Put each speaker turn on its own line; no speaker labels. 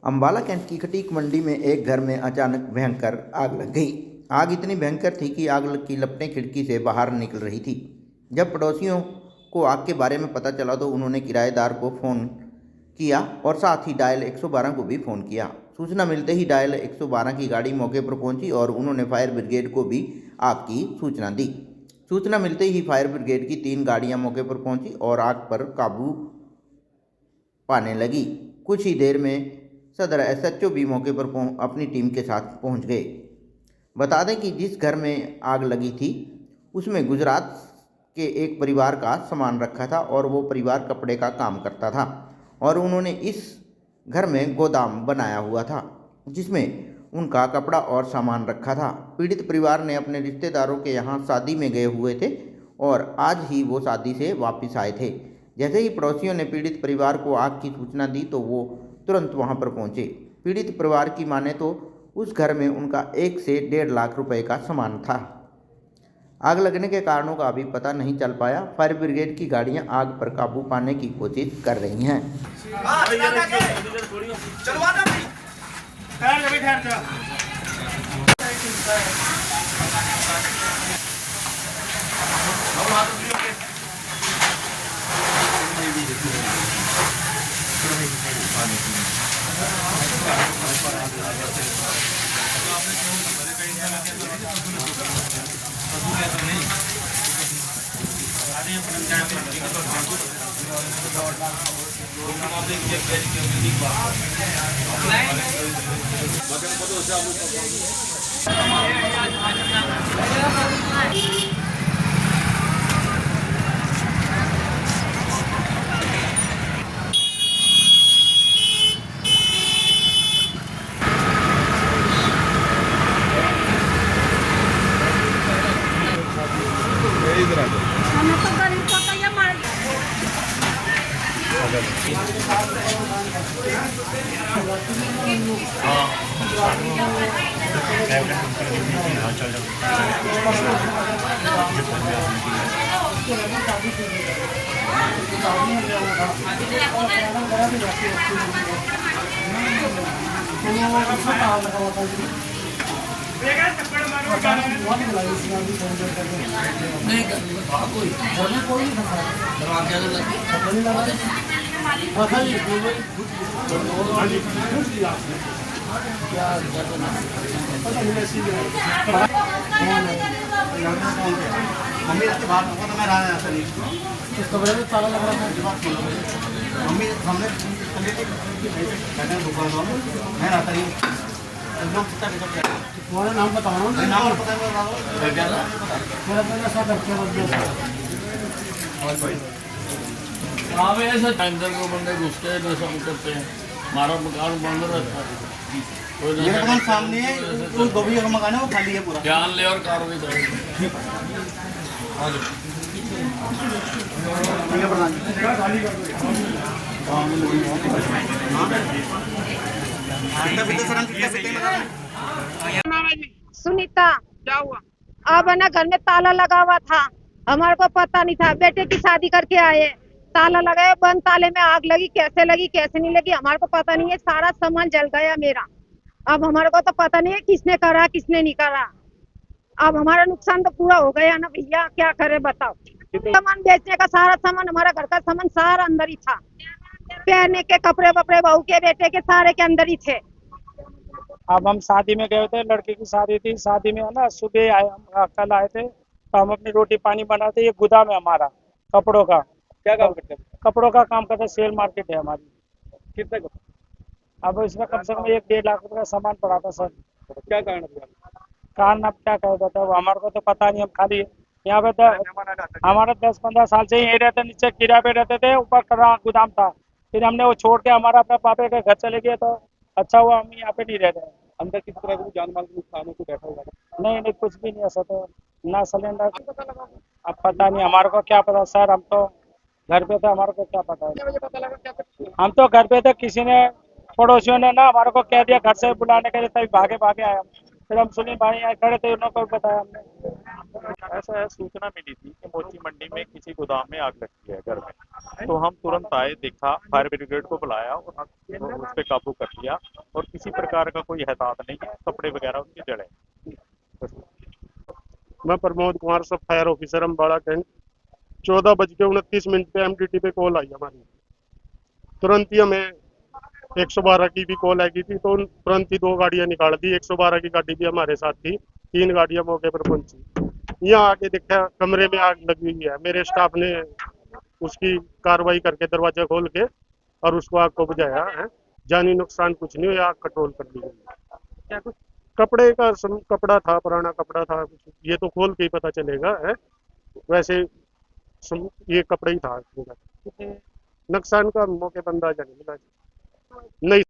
Ambala cantt की खटीक मंडी में एक घर में अचानक भयंकर आग लग गई। आग इतनी भयंकर थी कि आग की लपटें खिड़की से बाहर निकल रही थी। जब पड़ोसियों को आग के बारे में पता चला तो उन्होंने किराएदार को फ़ोन किया और साथ ही डायल 112 को भी फ़ोन किया। सूचना मिलते ही डायल 112 की गाड़ी मौके पर पहुंची और उन्होंने फायर ब्रिगेड को भी आग की सूचना दी। सूचना मिलते ही फायर ब्रिगेड की 3 गाड़ियां मौके पर पहुंची और आग पर काबू पाने लगी। कुछ ही देर में सदर एसएचओ भी मौके पर अपनी टीम के साथ पहुंच गए। बता दें कि जिस घर में आग लगी थी उसमें गुजरात के एक परिवार का सामान रखा था और वो परिवार कपड़े का काम करता था और उन्होंने इस घर में गोदाम बनाया हुआ था जिसमें उनका कपड़ा और सामान रखा था। पीड़ित परिवार ने अपने रिश्तेदारों के यहाँ शादी में गए हुए थे और आज ही वो शादी से वापस आए थे। जैसे ही पड़ोसियों ने पीड़ित परिवार को आग की सूचना दी तो वो तुरंत वहां पर पहुंचे। पीड़ित परिवार की माने तो उस घर में उनका 1 से 1.5 लाख रुपए का सामान था। आग लगने के कारणों का अभी पता नहीं चल पाया। फायर ब्रिगेड की गाड़ियां आग पर काबू पाने की कोशिश कर रही हैं।
हमें तो गरीब को तो ये मार
मम्मी के बात को तो मैं रहा नहीं इस कमरे में ताला लग रहा था मम्मी हमने दुकान मैं रहता नहीं तुम्हारा नाम बताओ नाम पता
है ऐसा अंदर को बंदे घुसते हैं नशा करते हैं। हमारा मकान बंद रहता है।
मेरे दुकान सामने है उस गोभी का मकान है वो खाली है पूरा
ध्यान ले और कार्रवाई करें।
सुनीता
क्या हुआ?
अब है ना घर में ताला लगा हुआ था। हमारे को पता नहीं था। बेटे की शादी करके आए, ताला लगाया, बंद ताले में आग लगी। कैसे नहीं लगी हमारे को पता नहीं है। सारा सामान जल गया मेरा। अब हमारे को तो पता नहीं है किसने करा किसने नहीं करा। अब हमारा नुकसान तो पूरा हो गया ना भैया, क्या करे बताओ। सामान बेचने का सारा सामान, हमारा घर का सामान सारा अंदर ही था। पहनने के कपड़े वपड़े बहू के बेटे के सारे के अंदर ही थे।
अब हम शादी में गए थे, लड़की की शादी थी। शादी में है ना सुबह आए, हम कल आए थे तो हम अपनी रोटी पानी बनाते। ये गोदाम है हमारा कपड़ों का।
क्या काम करते हैं?
कपड़ों का काम करते, सेल मार्केट है हमारी।
कितने का?
अब इसमें कम से कम 1-1.5 लाख रुपए का सामान पड़ा था सर।
क्या कारण है?
कारण अब क्या कह देते हैं, हमारे को तो पता नहीं। हम खाली यहाँ पे तो हमारा 10-15 साल से यही रहते, नीचे किराए पे रहते थे, ऊपर गोदाम था। फिर हमने वो छोड़ के हमारा अपने पापे के घर चले गए तो अच्छा हुआ हम यहाँ पे नहीं रह रहे हैं।
अंदर किसी तरह का जान माल के नुकसान हो तो बैठा होगा?
नहीं कुछ भी नहीं ऐसा तो ना सिलेंडर। अब पता नहीं, हमारे को क्या पता सर। हम तो घर पे थे, हमारे को क्या पता है। हम तो घर पे थे, किसी ने पड़ोसियों ने ना हमारे को कह दिया घर से बुलाने के लिए, तभी भागे आए हम। फिर हम सुनी भाई यहाँ खड़े थे, उन्होंने को बताया हमने।
ऐसा है, सूचना मिली थी कि मोची मंडी में किसी गोदाम में आग लगी है घर में। तो हम तुरंत आए, देखा, फायर ब्रिगेड को बुलाया और उस पे काबू कर लिया। और किसी प्रकार का कोई हताहत नहीं है, कपड़े वगैरह उनके जले।
मैं प्रमोद कुमार, सब फायर ऑफिसर अम्बाड़ा कैंट। 14:29 पे एमडीटी पे कॉल आई हमारी। तुरंत ही हमें 112 की भी कॉल आई थी, तो तुरंत ही 2 गाड़ियां निकाल दी। 112 की गाड़ी भी हमारे साथ थी, 3 गाड़ियां मौके पर पहुंची। यहाँ आके देखा कमरे में आग लगी हुई है। मेरे स्टाफ ने उसकी कार्रवाई करके दरवाजा खोल के और उसको आग को बुझाया है। जानी नुकसान कुछ नहीं हुआ, आग कंट्रोल कर ली गई। क्या कुछ कपड़े का कपड़ा था, पुराना कपड़ा था कुछ, ये तो खोल के ही पता चलेगा है। वैसे ये कपड़ा ही था। नुकसान का मौके पर अंदाजा नहीं मिला। नहीं